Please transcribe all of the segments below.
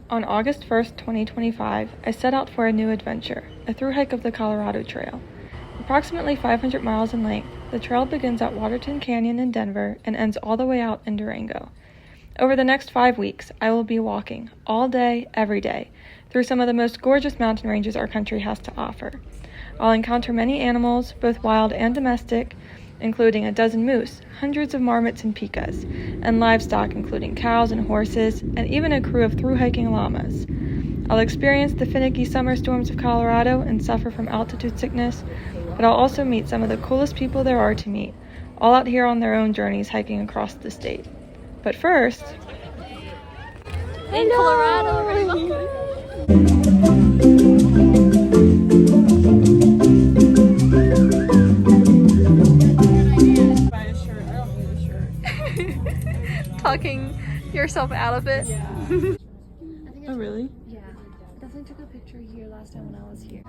On August 1st, 2025, I set out for a new adventure, a through hike of the Colorado Trail. Approximately 500 miles in length, the trail begins at Waterton Canyon in Denver and ends all the way out in Durango. Over the next 5 weeks, I will be walking all day, every day, through some of the most gorgeous mountain ranges our country has to offer. I'll encounter many animals, both wild and domestic, including a dozen moose, hundreds of marmots and pikas, and livestock including cows and horses, and even a crew of thru-hiking llamas. I'll experience the finicky summer storms of Colorado and suffer from altitude sickness, but I'll also meet some of the coolest people there are to meet, all out here on their own journeys hiking across the state. But first... In Colorado! Talking yourself out of it. Yeah. Oh, really? Yeah. Definitely took a picture here last time when I was here.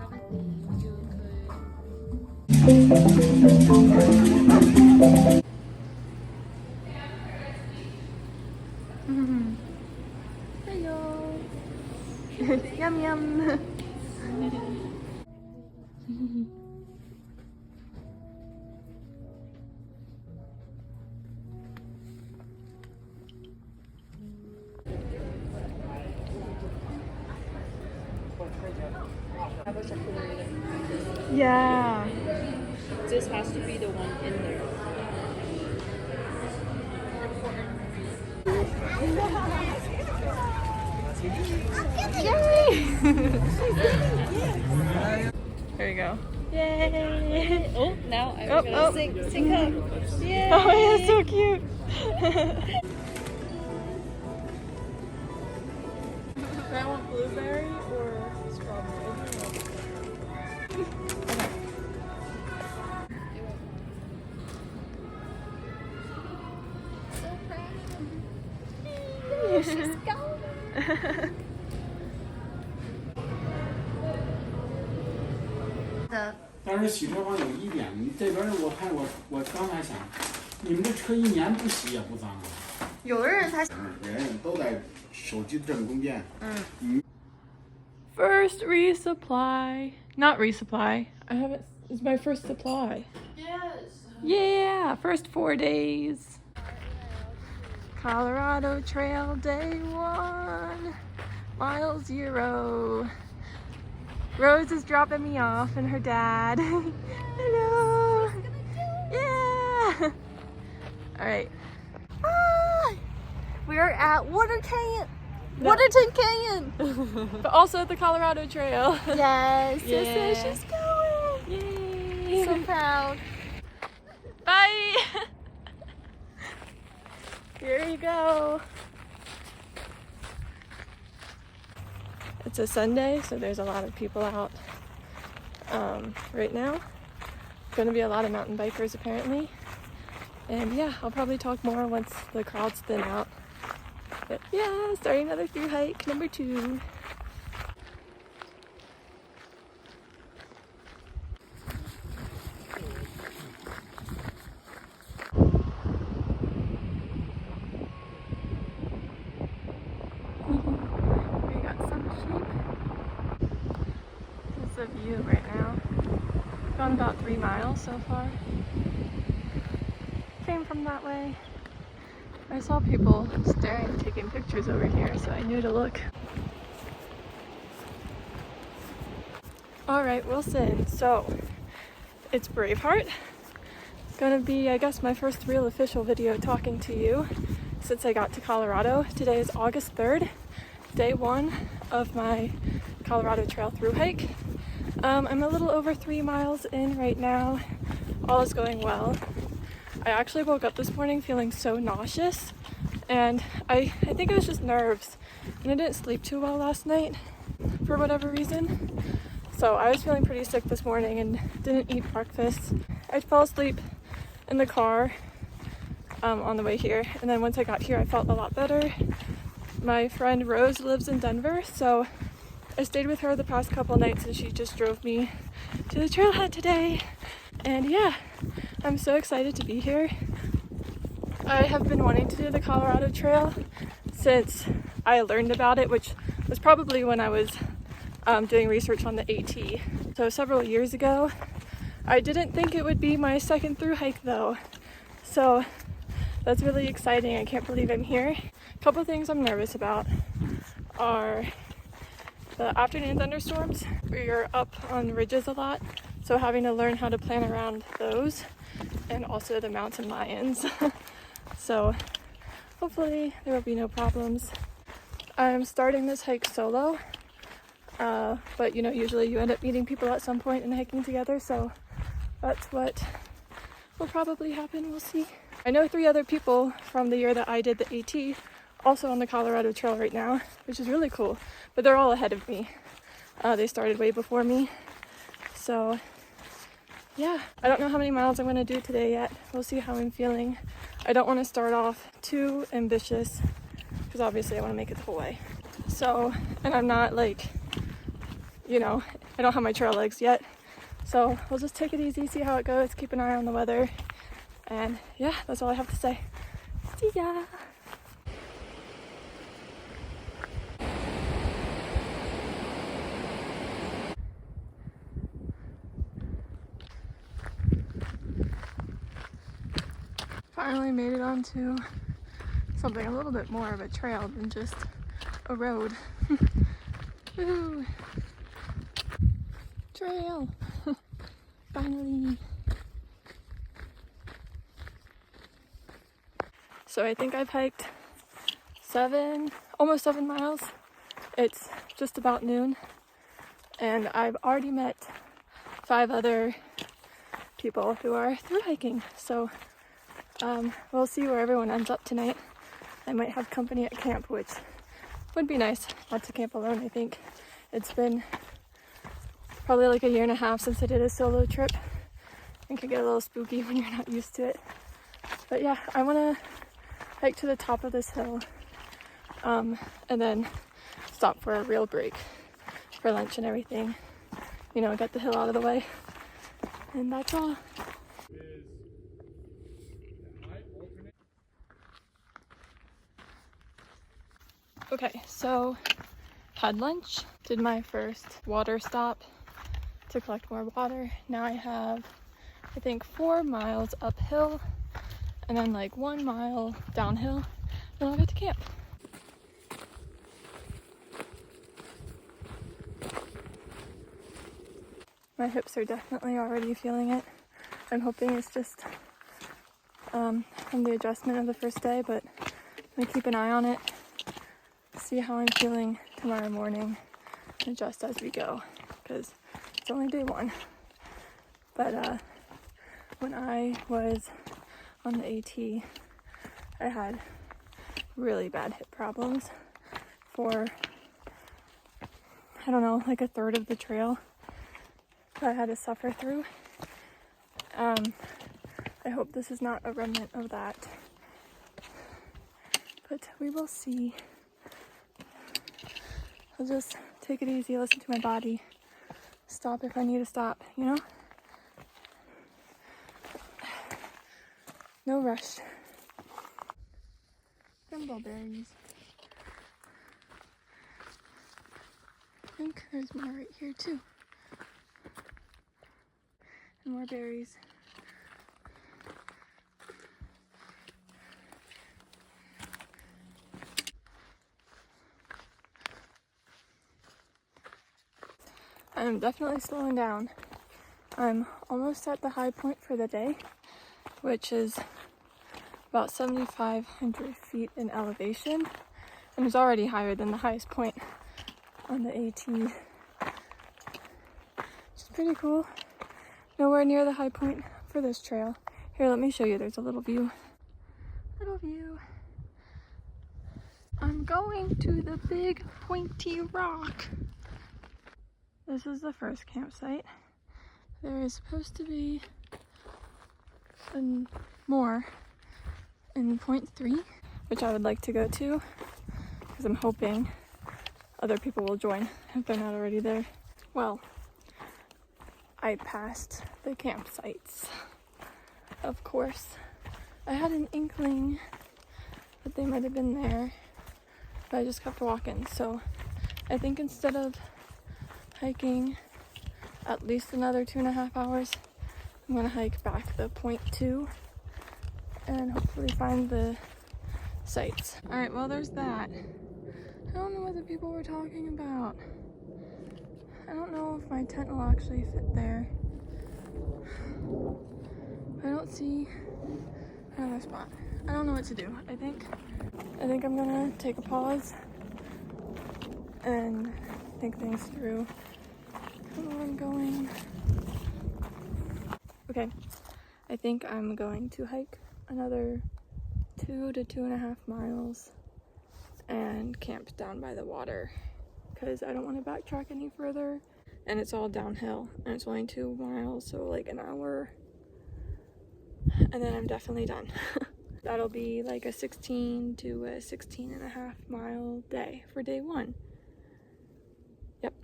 Hello. Yum yum. Yeah. This has to be the one in there. Yay! There you go. Yay! Oh, now I'm gonna sing up. Yay! Oh, yeah, so cute. Do I want blueberry or strawberry? Okay. So proud. She's going. 但是洗车房有一点，你这边我看我刚才想，你们这车一年不洗也不脏啊。有的人他人都在手机这么供电。First resupply. Not resupply. I haven't. It's my first supply. Yes. Yeah, first 4 days. Colorado Trail Day 1. Mile 0. Rose is dropping me off and her dad. Hello. Yeah. All right. Ah, we are at Waterton Canyon. But also at the Colorado Trail. Yes. Yeah. Yes, she's going. Yay. So proud. Bye. Here you go. It's a Sunday, so there's a lot of people out right now. Going to be a lot of mountain bikers apparently. And yeah, I'll probably talk more once the crowds thin out. But yeah, starting another through hike, number 2. We got some sheep. This is the view right now. Gone about 3 miles so far. Came from that way. I saw people staring, taking pictures over here, so I knew to look. Alright, Wilson, so it's Braveheart. It's gonna be, I guess, my first real official video talking to you since I got to Colorado. Today is August 3rd, day 1 of my Colorado Trail through hike. I'm a little over 3 miles in right now. All is going well. I actually woke up this morning feeling so nauseous, and I think it was just nerves, and I didn't sleep too well last night for whatever reason. So I was feeling pretty sick this morning and didn't eat breakfast. I fell asleep in the car on the way here, and then once I got here I felt a lot better. My friend Rose lives in Denver, so I stayed with her the past couple nights and she just drove me to the trailhead today. And yeah, I'm so excited to be here. I have been wanting to do the Colorado Trail since I learned about it, which was probably when I was doing research on the AT. So several years ago. I didn't think it would be my second through hike though. So that's really exciting. I can't believe I'm here. A couple things I'm nervous about are the afternoon thunderstorms. We're up on ridges a lot, so having to learn how to plan around those, and also the mountain lions. So hopefully there will be no problems. I'm starting this hike solo, but you know, usually you end up meeting people at some point and hiking together, so that's what will probably happen. We'll see. I know 3 other people from the year that I did the AT, also on the Colorado Trail right now, which is really cool, but they're all ahead of me. They started way before me. So yeah, I don't know how many miles I'm going to do today yet. We'll see how I'm feeling. I don't want to start off too ambitious because obviously I want to make it the whole way. So, and I'm not like, you know, I don't have my trail legs yet. So we'll just take it easy, see how it goes, keep an eye on the weather. And yeah, that's all I have to say. See ya! Finally made it onto something a little bit more of a trail than just a road. Woo! Trail! Finally! So I think I've hiked almost 7 miles. It's just about noon, and I've already met 5 other people who are through hiking. So we'll see where everyone ends up tonight. I might have company at camp, which would be nice not to camp alone. I think it's been probably like a year and a half since I did a solo trip. It can get a little spooky when you're not used to it. But yeah, I want to hike to the top of this hill and then stop for a real break for lunch and everything. You know, get the hill out of the way. And that's all. Okay, so had lunch, did my first water stop to collect more water. Now I have, I think, 4 miles uphill and then like 1 mile downhill, then I'll get to camp. My hips are definitely already feeling it. I'm hoping it's just from the adjustment of the first day, but I'm gonna keep an eye on it, see how I'm feeling tomorrow morning, adjust as we go, because it's only day 1. But when I was on the AT, I had really bad hip problems for, I don't know, like a third of the trail that I had to suffer through. I hope this is not a remnant of that, but we will see. I'll just take it easy, listen to my body, stop if I need to stop, you know? No rush. Thimbleberries. I think there's more right here too. And more berries. I'm definitely slowing down. I'm almost at the high point for the day, which is about 7,500 feet in elevation, and it's already higher than the highest point on the AT, which is pretty cool. Nowhere near the high point for this trail. Here, let me show you. There's a little view. Little view. I'm going to the big pointy rock. This is the first campsite. There is supposed to be more in point 3, which I would like to go to, because I'm hoping other people will join if they're not already there. Well, I passed the campsites, of course. I had an inkling that they might have been there, but I just kept walking, so I think instead of hiking at least another 2.5 hours, I'm gonna hike back the 0.2 and hopefully find the sights. All right, well, there's that. I don't know what the people were talking about. I don't know if my tent will actually fit there. I don't see another spot. I don't know what to do. I think I'm gonna take a pause and think things through. I don't know where I'm going. Okay, I think I'm going to hike another 2 to 2.5 miles and camp down by the water because I don't want to backtrack any further, and it's all downhill and it's only 2 miles, so like an hour, and then I'm definitely done. That'll be like a 16 to a 16.5 mile day for day 1. Yep.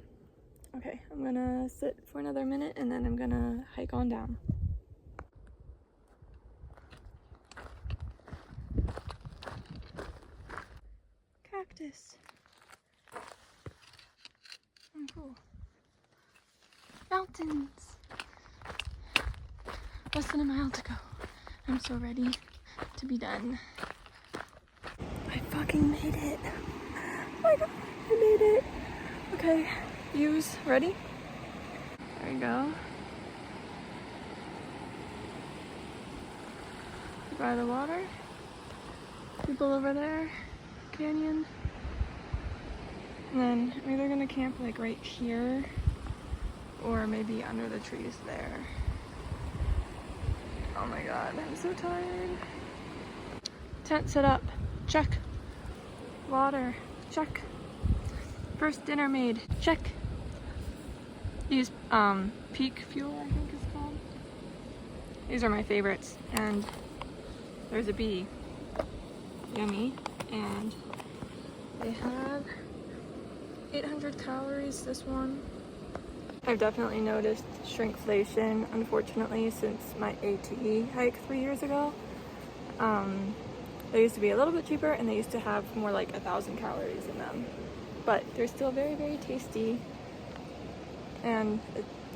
Okay, I'm gonna sit for another minute and then I'm gonna hike on down. Cactus. Oh, cool. Mountains. Less than a mile to go. I'm so ready to be done. I fucking made it. Oh my god, I made it. Okay, views ready? There we go. By the water. People over there. Canyon. And then I'm either gonna camp like right here or maybe under the trees there. Oh my god, I'm so tired. Tent set up. Check. Water. Check. First dinner made. Check. These peak fuel, I think it's called. These are my favorites. And there's a bee. Yummy. And they have 800 calories, this one. I've definitely noticed shrinkflation, unfortunately, since my ATE hike 3 years ago. They used to be a little bit cheaper and they used to have more like 1,000 calories in them. But they're still very, very tasty. And,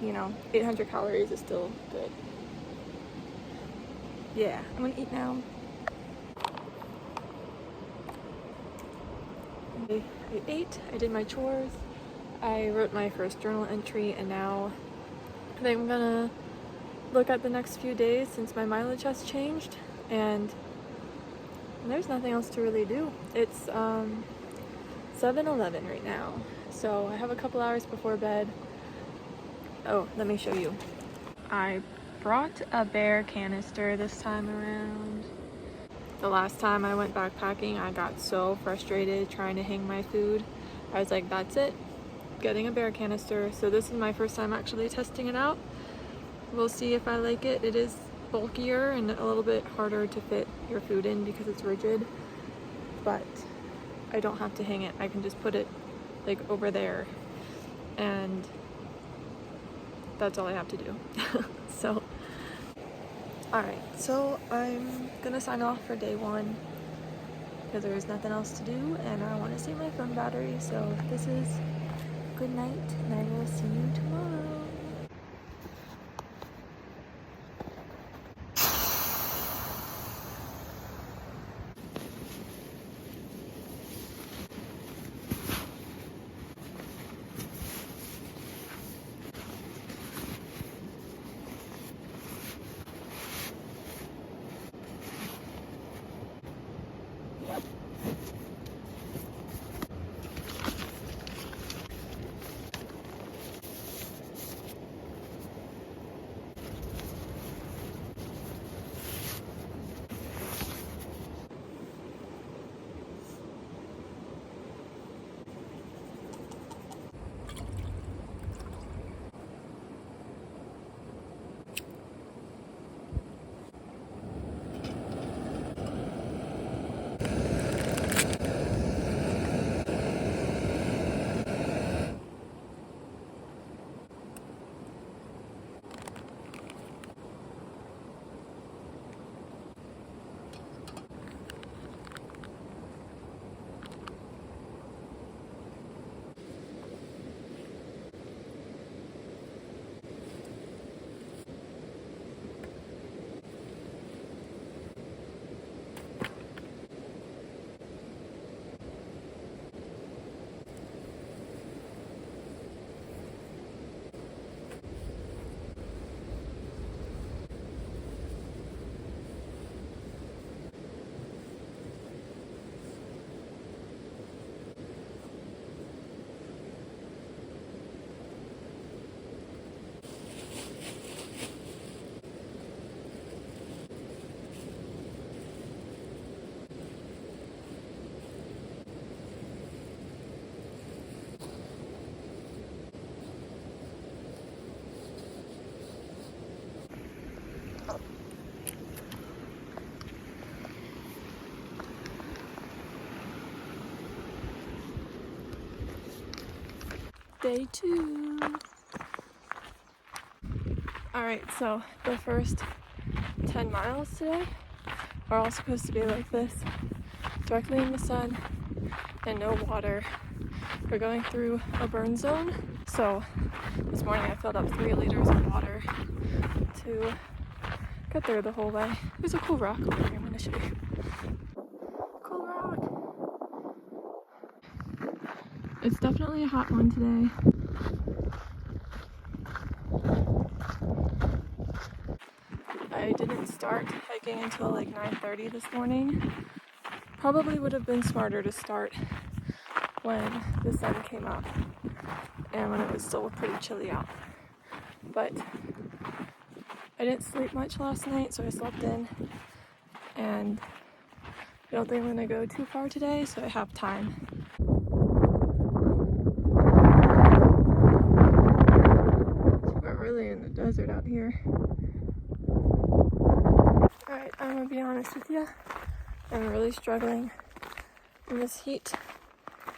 you know, 800 calories is still good. Yeah, I'm gonna eat now. I ate, I did my chores, I wrote my first journal entry, and now I think I'm gonna look at the next few days since my mileage has changed, and there's nothing else to really do. It's 7:11 right now, so I have a couple hours before bed. Oh, let me show you. I brought a bear canister this time around. The last time I went backpacking, I got so frustrated trying to hang my food. I was like, that's it, getting a bear canister. So this is my first time actually testing it out. We'll see if I like it. It is bulkier and a little bit harder to fit your food in because it's rigid, but I don't have to hang it. I can just put it like over there, and that's all I have to do. So alright, so I'm gonna sign off for day 1 because there's nothing else to do and I want to save my phone battery. So this is good night and I will see you tomorrow. Day 2. Alright, so the first 10 miles today are all supposed to be like this. Directly in the sun and no water. We're going through a burn zone. So this morning I filled up 3 liters of water to get there the whole way. There's a cool rock over here I'm going to show you. Cool rock. It's definitely a hot one today. I didn't start hiking until like 9:30 this morning. Probably would have been smarter to start when the sun came up and when it was still pretty chilly out. But I didn't sleep much last night, so I slept in, and I don't think I'm gonna go too far today, so I have time. We're really in the desert out here. Alright, I'm gonna be honest with you. I'm really struggling in this heat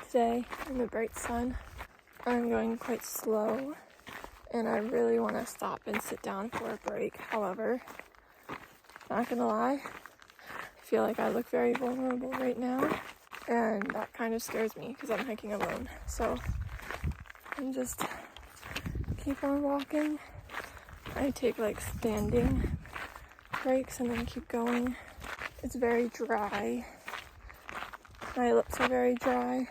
today in the bright sun. I'm going quite slow, and I really want to stop and sit down for a break. However, not gonna lie, I feel like I look very vulnerable right now, and that kind of scares me because I'm hiking alone. So I'm just keep on walking. I take like standing breaks and then keep going. It's very dry. My lips are very dry.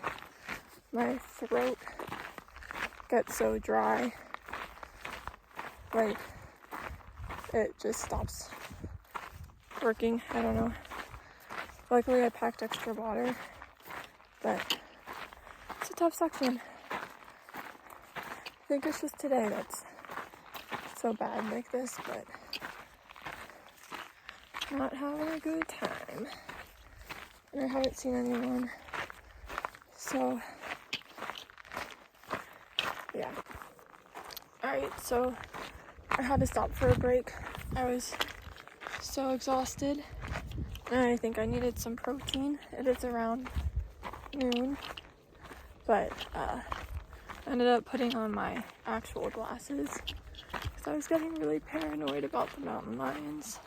My throat gets so dry. Like, it just stops working. I don't know. Luckily I packed extra water, but it's a tough section. I think it's just today that's so bad like this, but not having a good time. And I haven't seen anyone. So, yeah. Alright, so I had to stop for a break. I was so exhausted. And I think I needed some protein. It is around noon. But I ended up putting on my actual glasses because I was getting really paranoid about the mountain lions.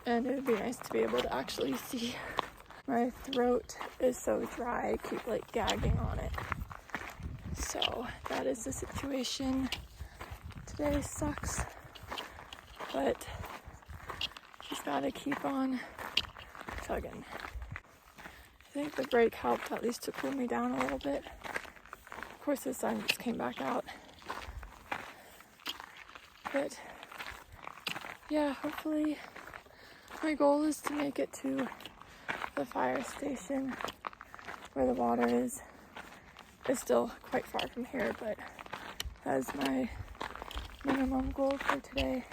And it would be nice to be able to actually see. My throat is so dry, I keep like gagging on it. So that is the situation. Today sucks, but just gotta keep on chugging. I think the break helped at least to cool me down a little bit. Of course the sun just came back out. But yeah, hopefully my goal is to make it to the fire station where the water is. It's still quite far from here, but that's my minimum goal for today.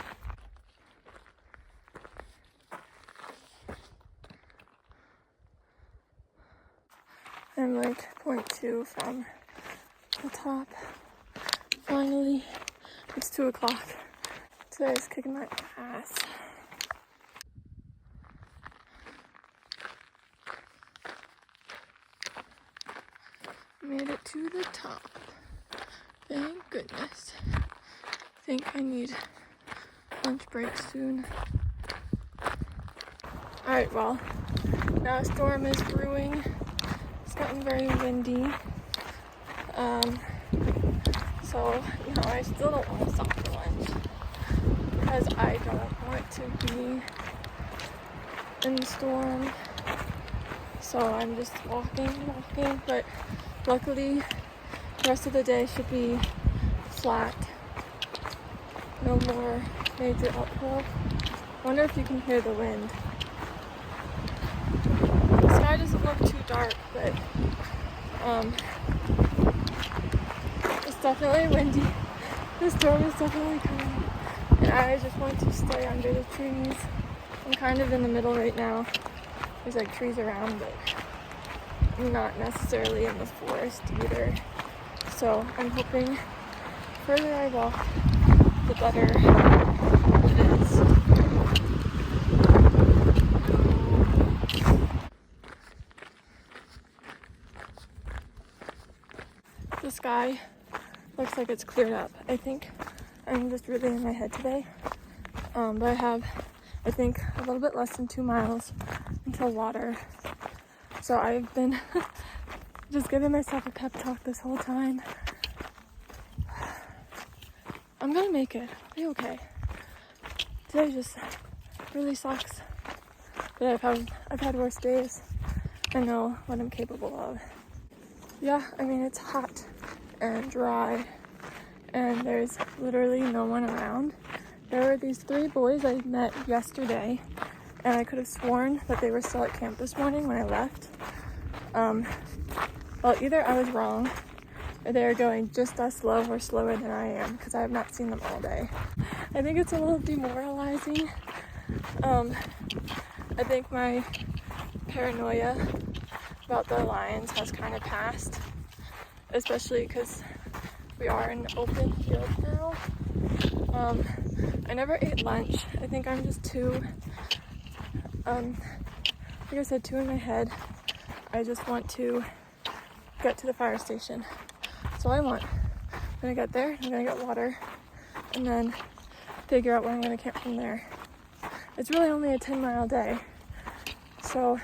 I'm like 0.2 from the top. Finally, it's 2 o'clock. Today's kicking my ass. Made it to the top. Thank goodness. I think I need lunch break soon. Alright, well, now a storm is brewing. It's gotten very windy. So, I still don't want to stop for lunch because I don't want to be in the storm. So I'm just walking, but luckily the rest of the day should be flat. No more major uphill. Wonder if you can hear the wind. The sky doesn't look too dark, but it's definitely windy. The storm is definitely coming. And I just want to stay under the trees. I'm kind of in the middle right now. There's like trees around, but I'm not necessarily in the forest either. So I'm hoping the further I walk, the better it is. The sky looks like it's cleared up. I think I'm just really in my head today. But I have, I think, a little bit less than 2 miles until water. So I've been just giving myself a pep talk this whole time. I'm gonna make it. I'll be okay. Today just really sucks. But I've had worse days. I know what I'm capable of. Yeah, I mean, it's hot and dry, and there's literally no one around. There were these 3 boys I met yesterday, and I could have sworn that they were still at camp this morning when I left. Well, either I was wrong, or they were going just as slow or slower than I am, because I have not seen them all day. I think it's a little demoralizing. I think my paranoia about the lions has kind of passed, especially because we are in open field now. I never ate lunch. I think I'm just too, like I said, too in my head. I just want to get to the fire station. So I'm gonna get there, I'm gonna get water, and then figure out where I'm gonna camp from there. It's really only a 10-mile day. So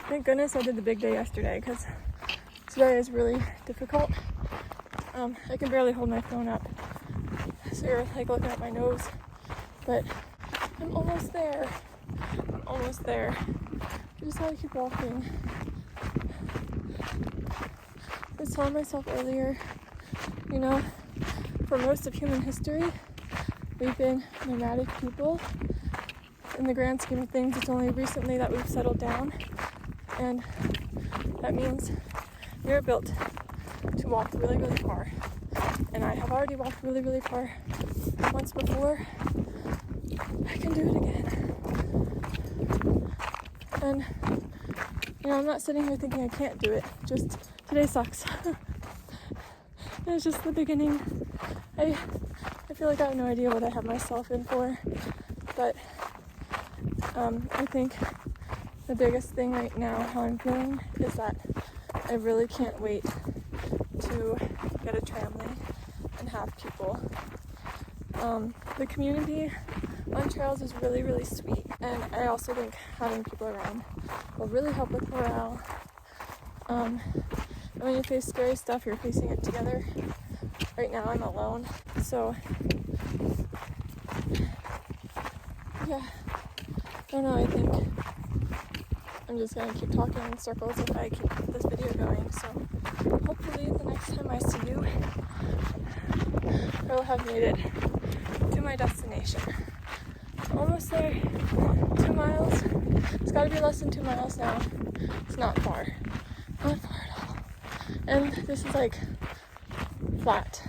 thank goodness I did the big day yesterday, because today is really difficult. I can barely hold my phone up. So you're like looking at my nose, but I'm almost there. I'm almost there. I just gotta keep walking. I was telling myself earlier, you know, for most of human history, we've been nomadic people. In the grand scheme of things, it's only recently that we've settled down, and that means we are built to walk really, really far. And I have already walked really, really far once before. I can do it again. And, you know, I'm not sitting here thinking I can't do it. Just today sucks. It's just the beginning. I feel like I have no idea what I have myself in for. But I think the biggest thing right now, how I'm feeling, is that I really can't wait to get a tramway and have people. The community on trails is really, really sweet, and I also think having people around will really help with morale. And when you face scary stuff, you're facing it together. Right now I'm alone, so yeah, I don't know, I think I'm just gonna keep talking in circles if I keep this video going, so hopefully the next time I see you, I will have made it to my destination. Almost there. 2 miles. It's gotta be less than 2 miles now. It's not far. Not far at all. And this is like flat.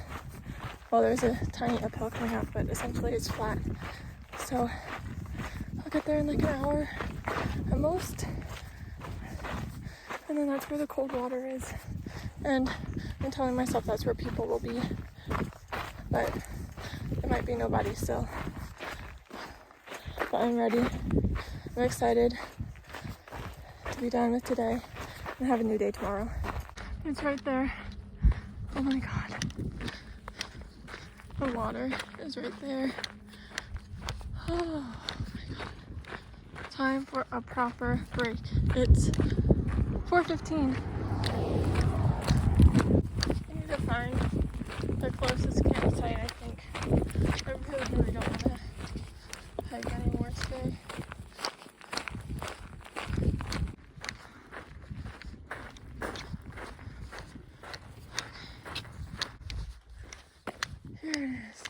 Well, there's a tiny uphill coming up, but essentially it's flat. So I'll get there in like an hour at most. And then that's where the cold water is. And I'm telling myself that's where people will be. But there might be nobody still. But I'm ready. I'm excited to be done with today and have a new day tomorrow. It's right there. Oh my god. The water is right there. Oh my god. Time for a proper break. It's 4:15. I need to find the closest campsite, I think. I really, really don't want to hike anymore today. Here it is.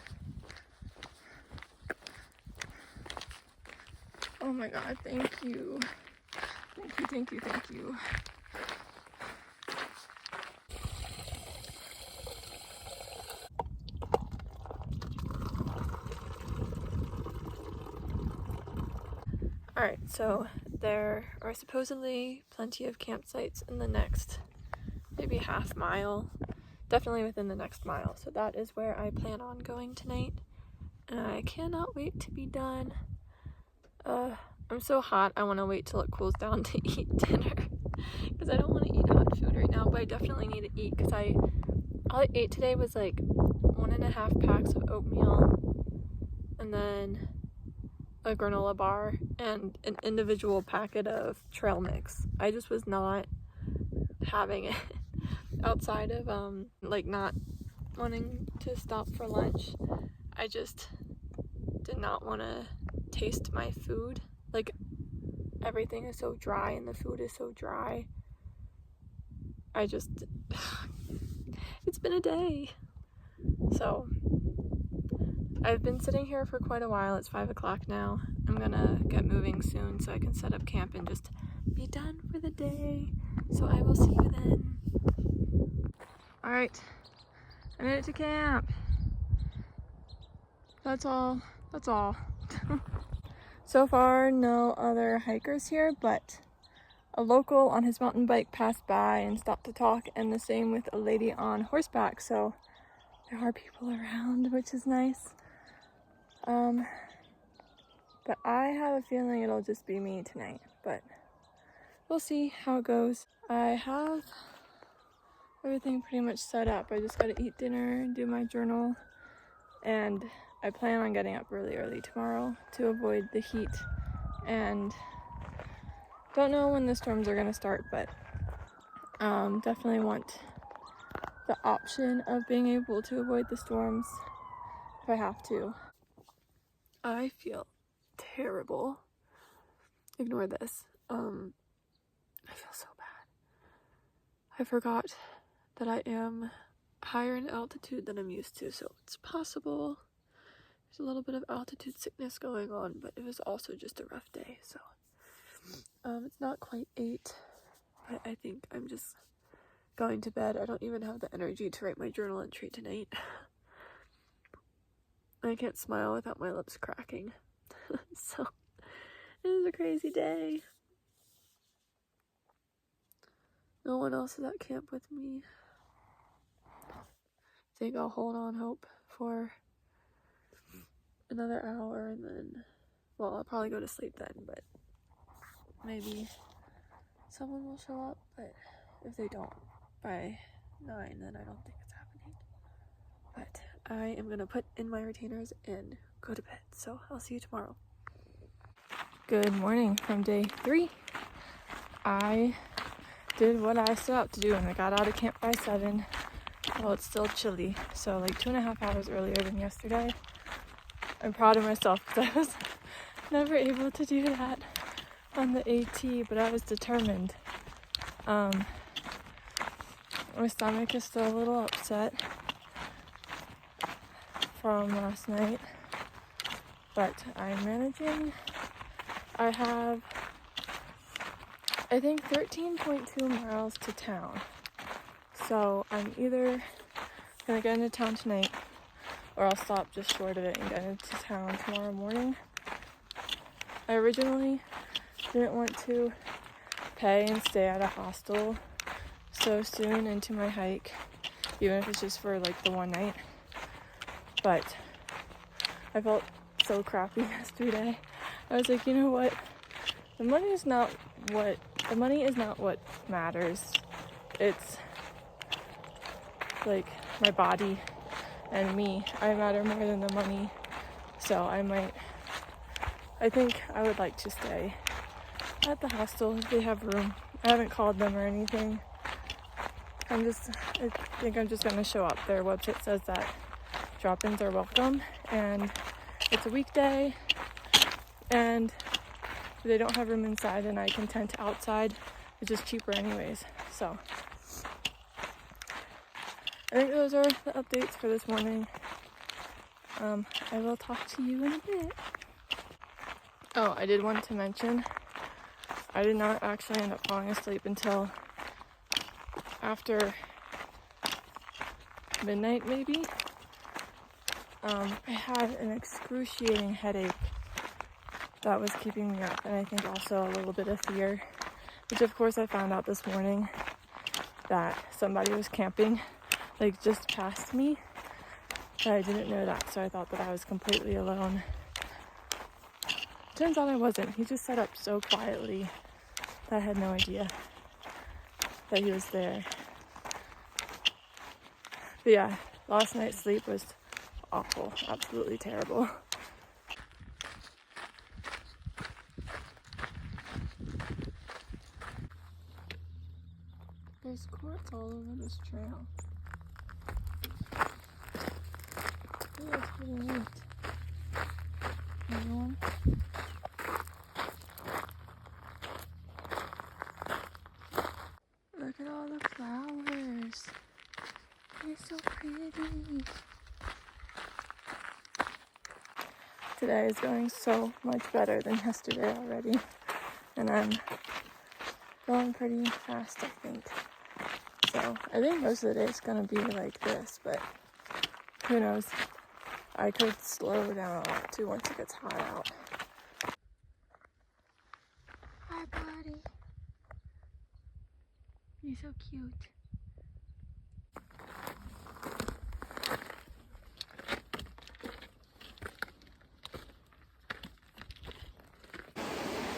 Oh my god, thank you. Thank you, thank you, thank you. Alright, so there are supposedly plenty of campsites in the next maybe half mile, definitely within the next mile. So that is where I plan on going tonight. And I cannot wait to be done. I'm so hot, I want to wait till it cools down to eat dinner. Because I don't want to eat hot food right now, but I definitely need to eat because I All I ate today was like 1.5 packs of oatmeal and then a granola bar and an individual packet of trail mix. I just was not having it outside of like not wanting to stop for lunch. I just did not want to taste my food. Like, everything is so dry and the food is so dry. I just it's been a day. So I've been sitting here for quite a while. It's 5 o'clock now. I'm gonna get moving soon so I can set up camp and just be done for the day. So I will see you then. All right, I made it to camp. That's all. So far, no other hikers here, but a local on his mountain bike passed by and stopped to talk, and the same with a lady on horseback. So there are people around, which is nice. But I have a feeling it'll just be me tonight, but we'll see how it goes. I have everything pretty much set up. I just gotta eat dinner, do my journal, and I plan on getting up really early tomorrow to avoid the heat. And don't know when the storms are gonna start, but definitely want the option of being able to avoid the storms if I have to. I feel terrible. Ignore this. I feel so bad. I forgot that I am higher in altitude than I'm used to, so it's possible there's a little bit of altitude sickness going on, but it was also just a rough day, so it's not quite 8, but I think I'm just going to bed. I don't even have the energy to write my journal entry tonight. I can't smile without my lips cracking. So it is a crazy day. No one else is at camp with me. I think I'll hold on hope for another hour and then, well, I'll probably go to sleep then, but maybe someone will show up. But if they don't by 9, then I don't think it's happening. But I am gonna put in my retainers and go to bed, so I'll see you tomorrow. Good morning from day 3. I did what I set out to do and I got out of camp by 7. Well, it's still chilly, so like 2.5 hours earlier than yesterday. I'm proud of myself because I was never able to do that on the AT, but I was determined. My stomach is still a little upset from last night, but I'm managing. I have, I think, 13.2 miles to town. So I'm either gonna get into town tonight or I'll stop just short of it and get into town tomorrow morning. I originally didn't want to pay and stay at a hostel so soon into my hike, even if it's just for like the one night. But I felt so crappy yesterday. I was like, you know what? The money is not what matters. It's like my body and me. I matter more than the money. So I think I would like to stay at the hostel if they have room. I haven't called them or anything. I think I'm just gonna show up. Their website says that drop-ins are welcome, and it's a weekday, and if they don't have room inside, then I can tent outside, which is cheaper anyways. So I think those are the updates for this morning. I will talk to you in a bit. Oh, I did want to mention, I did not actually end up falling asleep until after midnight, maybe. I had an excruciating headache that was keeping me up, and I think also a little bit of fear, which of course I found out this morning that somebody was camping like just past me, but I didn't know that, so I thought that I was completely alone. Turns out I wasn't. He just set up so quietly that I had no idea that he was there. But yeah, last night's sleep was awful, absolutely terrible. There's quartz all over this trail. Yeah, it's pretty neat. Everyone. Look at all the flowers. They're so pretty. Today is going so much better than yesterday already. And I'm going pretty fast, I think. So I think most of the day is going to be like this, but who knows? I could slow down a lot too once it gets hot out. Hi, buddy. You're so cute.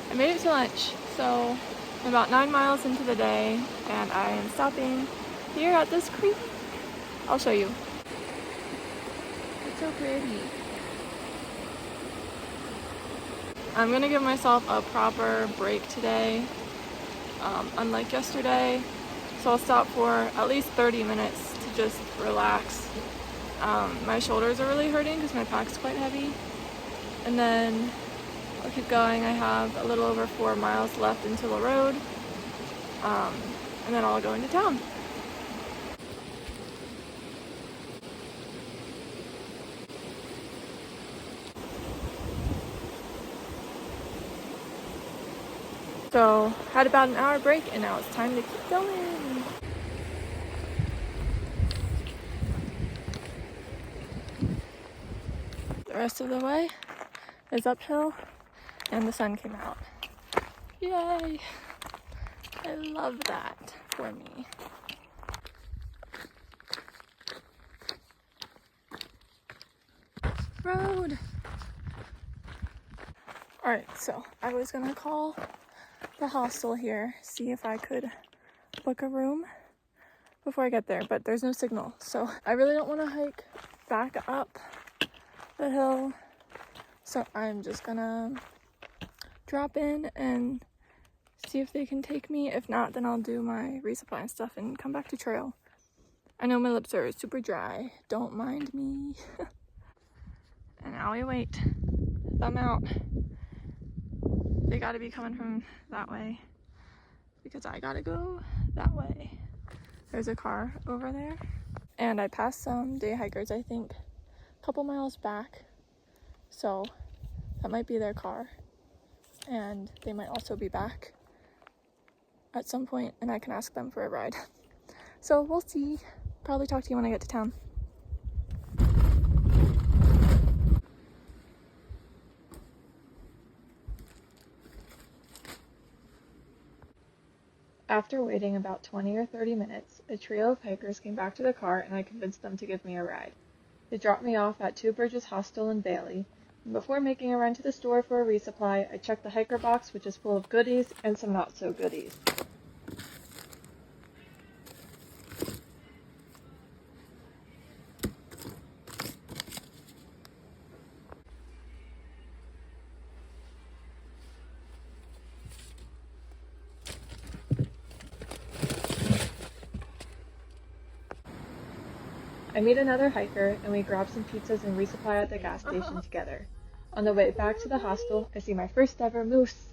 I made it to lunch, so I'm about 9 miles into the day, and I am stopping here at this creek. I'll show you. It's so pretty. I'm gonna give myself a proper break today, unlike yesterday. So I'll stop for at least 30 minutes to just relax. My shoulders are really hurting because my pack's quite heavy. And then I'll keep going. I have a little over 4 miles left until the road. And then I'll go into town. So had about an hour break, and now it's time to keep going. The rest of the way is uphill, and the sun came out. Yay! I love that for me. Road! Alright, so I was gonna call the hostel here, see if I could book a room before I get there, but there's no signal. So I really don't want to hike back up the hill. So I'm just gonna drop in and see if they can take me. If not, then I'll do my resupply and stuff and come back to trail. I know my lips are super dry. Don't mind me. And now we wait. Thumb out. They gotta be coming from that way because I gotta go that way. There's a car over there. And I passed some day hikers, I think, a couple miles back. So that might be their car. And they might also be back at some point, and I can ask them for a ride. So we'll see. Probably talk to you when I get to town. After waiting about 20 or 30 minutes, a trio of hikers came back to the car and I convinced them to give me a ride. They dropped me off at Two Bridges Hostel in Bailey, and before making a run to the store for a resupply, I checked the hiker box, which is full of goodies and some not so goodies. I meet another hiker, and we grab some pizzas and resupply at the gas station together. On the way back to the hostel, I see my first ever moose.